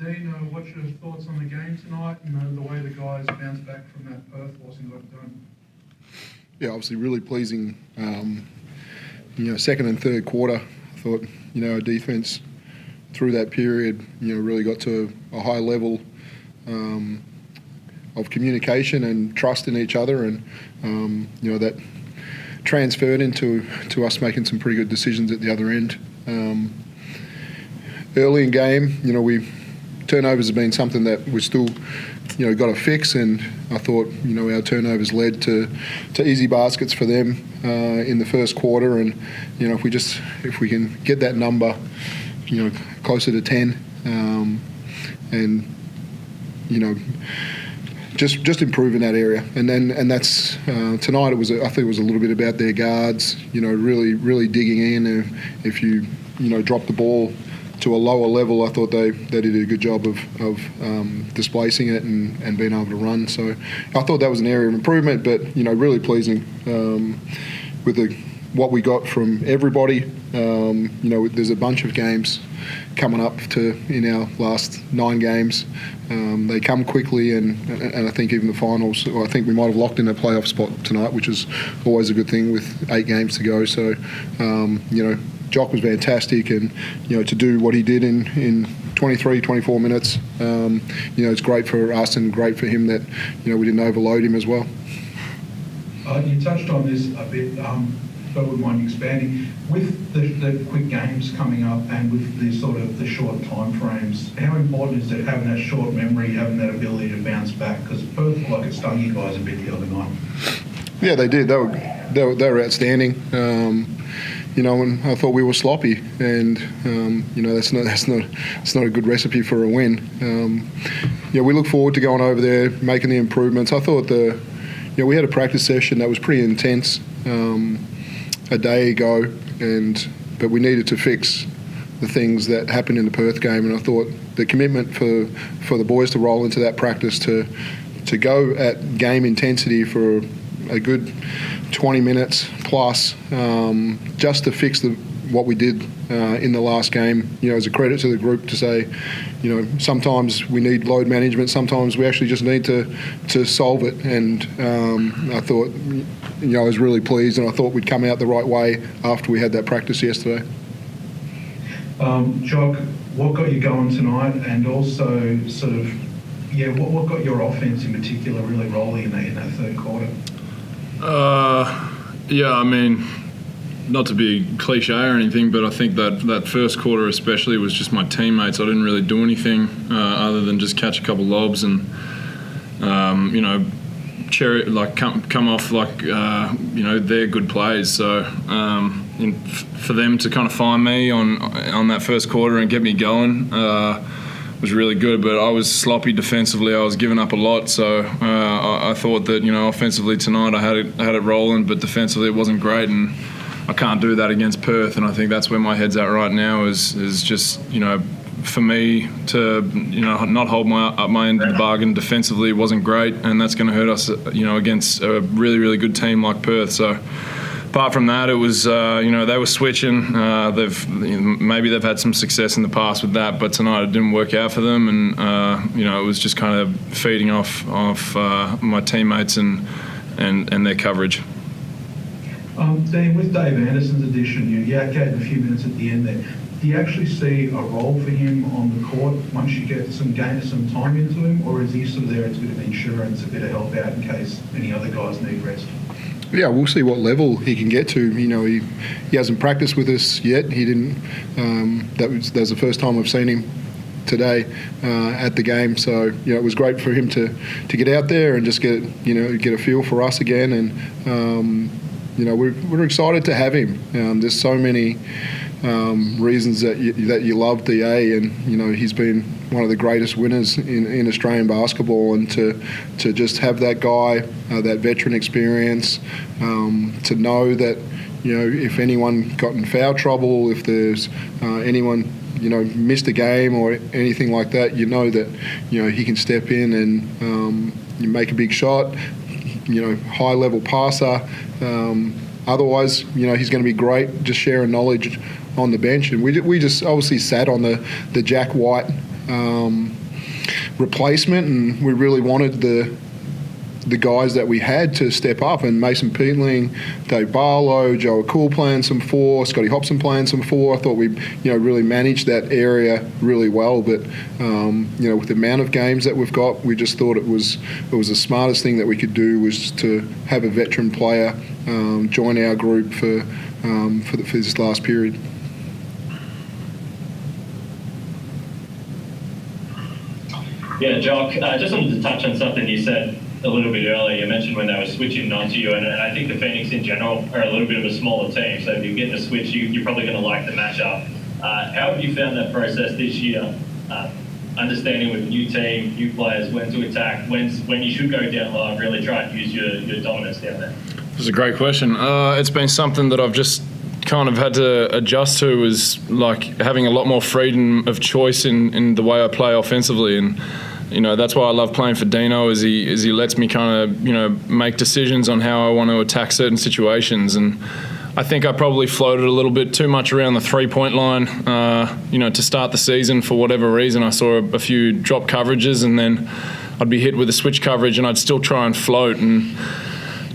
Dean, what's your thoughts on the game tonight and the way the guys bounced back from that Perth loss and got it done? Yeah, obviously really pleasing. Second and third quarter, I thought, our defence through that period, really got to a high level of communication and trust in each other, and that transferred into us making some pretty good decisions at the other end. Early in game, turnovers have been something that we still, got to fix, and I thought, our turnovers led to easy baskets for them in the first quarter, and if we can get that number, closer to 10, and just improve in that area, and that's tonight. I think it was a little bit about their guards, really digging in. If you drop the ball to a lower level, I thought they did a good job of displacing it and being able to run. So I thought that was an area of improvement, but really pleasing with what we got from everybody. There's a bunch of games coming up in our last 9 games. They come quickly, and I think even the finals, I think we might have locked in a playoff spot tonight, which is always a good thing with 8 games to go. So, Jock was fantastic, and, to do what he did in 23, 24 minutes, it's great for us and great for him that, we didn't overload him as well. You touched on this a bit, but I wouldn't mind expanding. With the quick games coming up and with the short time frames, how important is it having that short memory, having that ability to bounce back? Because Perth, it stung you guys a bit the other night. Yeah, they did. They were outstanding. And I thought we were sloppy, and that's not a good recipe for a win. We look forward to going over there, making the improvements. I thought we had a practice session that was pretty intense a day ago, but we needed to fix the things that happened in the Perth game, and I thought the commitment for the boys to roll into that practice to go at game intensity for a good 20 minutes plus, just to fix what we did in the last game, as a credit to the group to say, sometimes we need load management, sometimes we actually just need to solve it. And I thought, I was really pleased, and I thought we'd come out the right way after we had that practice yesterday. Jock, what got you going tonight, and also what got your offense in particular really rolling in that third quarter? Not to be cliche or anything, but I think that first quarter especially was just my teammates. I didn't really do anything other than just catch a couple lobs and, come off they're good plays. So for them to kind of find me on that first quarter and get me going was really good, but I was sloppy defensively. I was giving up a lot, so I thought that offensively tonight I had it rolling, but defensively it wasn't great, and I can't do that against Perth. And I think that's where my head's at right now is just for me to not hold my end of the bargain defensively wasn't great, and that's going to hurt us against a really, really good team like Perth. So apart from that, it was they were switching. Maybe they've had some success in the past with that, but tonight it didn't work out for them, and it was just kind of feeding off my teammates and their coverage. Dean, with Dave Anderson's addition, you gave a few minutes at the end there. Do you actually see a role for him on the court once you get some time into him, or is he sort of there as a bit of insurance, a bit of help out in case any other guys need rest? Yeah, we'll see what level he can get to. He hasn't practiced with us yet. He didn't. That was the first time I've seen him today at the game. So it was great for him to get out there and just get a feel for us again. And we're excited to have him. There's so many reasons that you love DA, and he's been one of the greatest winners in Australian basketball, and to just have that guy, that veteran experience, to know that if anyone got in foul trouble, if there's anyone missed a game or anything like that, that he can step in and make a big shot, high level passer. Otherwise, he's going to be great just sharing knowledge on the bench. And we just obviously sat on the Jack White replacement, and we really wanted the guys that we had to step up, and Mason Peatling, Dave Barlow, Joe Cool playing some 4, Scotty Hobson playing some 4. I thought we, really managed that area really well. But with the amount of games that we've got, we just thought it was the smartest thing that we could do was to have a veteran player join our group for this last period. Yeah, Jock, I just wanted to touch on something you said a little bit earlier. You mentioned when they were switching onto you, and I think the Phoenix in general are a little bit of a smaller team, so if you get the switch, you're probably going to like the matchup. How have you found that process this year? Understanding with a new team, new players, when to attack, when you should go down low and really try and use your dominance down there? It's a great question. It's been something that I've just kind of had to adjust to, is like having a lot more freedom of choice in the way I play offensively, and that's why I love playing for Dino, is he lets me kind of make decisions on how I want to attack certain situations. And I think I probably floated a little bit too much around the 3-point line to start the season. For whatever reason, I saw a few drop coverages, and then I'd be hit with a switch coverage and I'd still try and float. And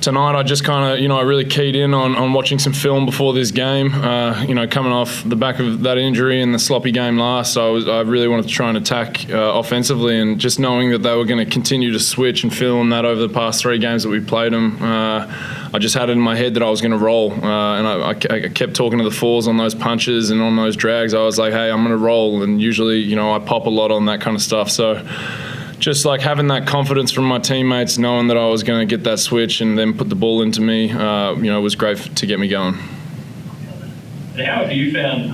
tonight I just kind of, I really keyed in on watching some film before this game. Coming off the back of that injury and the sloppy game last, I really wanted to try and attack offensively, and just knowing that they were going to continue to switch and film that over the past 3 games that we played them, I just had it in my head that I was going to roll, and I kept talking to the 4s on those punches and on those drags. I was like, hey, I'm going to roll, and usually, I pop a lot on that kind of stuff. So just like having that confidence from my teammates, knowing that I was going to get that switch and then put the ball into me, was great to get me going. And how have you found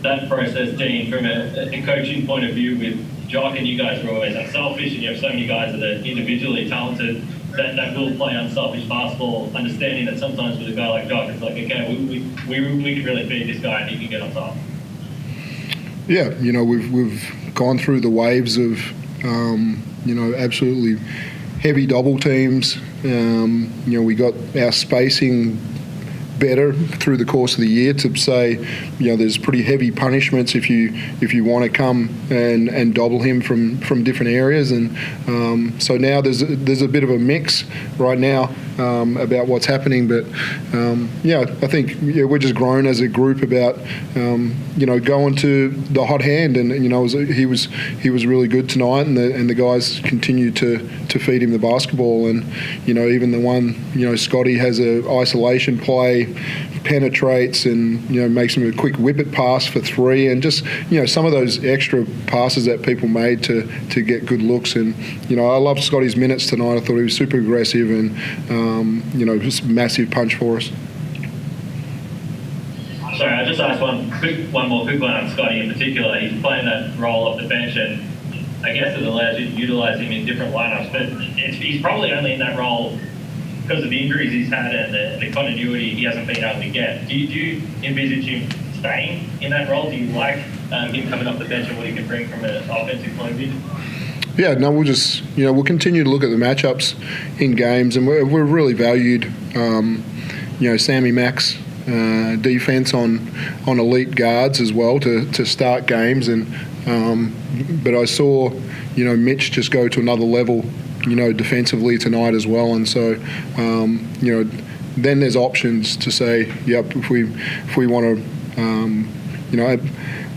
that process, Dean, from a coaching point of view with Jock? And you guys are always unselfish, and you have so many guys that are individually talented that will play unselfish basketball, understanding that sometimes with a guy like Jock, it's like, okay, we can really feed this guy and he can get on top. Yeah, we've gone through the waves of absolutely heavy double teams. We got our spacing better through the course of the year to say, there's pretty heavy punishments if you want to come and double him from different areas, and so now there's a bit of a mix right now about what's happening, but I think we're just grown as a group about going to the hot hand, and he was really good tonight, and the guys continue to feed him the basketball, and even the one Scotty has a isolation play, penetrates and makes him a quick whip it pass for 3, and just some of those extra passes that people made to get good looks. And I loved Scotty's minutes tonight. I thought he was super aggressive and just a massive punch for us. Sorry, I just asked one more quick one on Scotty in particular. He's playing that role off the bench, and I guess it allows you to utilise him in different lineups, but he's probably only in that role because of the injuries he's had and the continuity he hasn't been able to get. Do you envisage him staying in that role? Do you like him coming off the bench and what he can bring from an offensive point of view? Yeah, no, we'll just, we'll continue to look at the matchups in games, and we're really valued, Sammy Mack's defense on elite guards as well to start games, and but I saw, Mitch just go to another level, defensively tonight as well, and so, then there's options to say, yep, if we want to,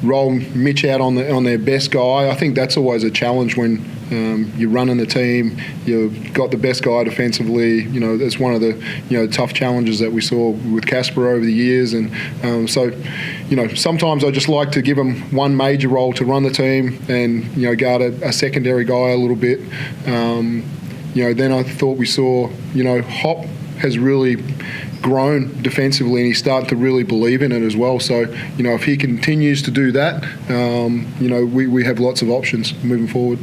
roll Mitch out on their best guy. I think that's always a challenge when you're running the team. You've got the best guy defensively. That's one of the tough challenges that we saw with Casper over the years. And so, sometimes I just like to give him one major role to run the team and guard a secondary guy a little bit. Then I thought we saw Hop has really grown defensively, and he's starting to really believe in it as well. So, if he continues to do that, we have lots of options moving forward.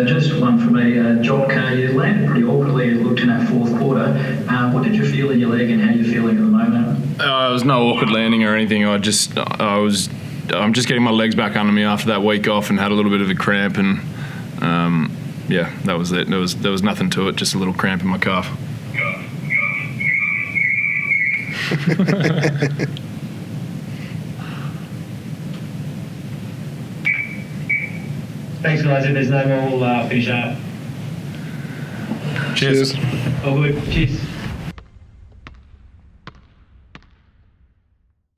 Just one for me, Jock. You landed pretty awkwardly, it looked, in that fourth quarter. What did you feel in your leg, and how are you feeling at the moment? There was no awkward landing or anything. I'm just getting my legs back under me after that week off, and had a little bit of a cramp, and yeah, that was it. There was nothing to it, just a little cramp in my calf. Thanks, guys. If there's no more, we'll finish up. Cheers. All good. Cheers.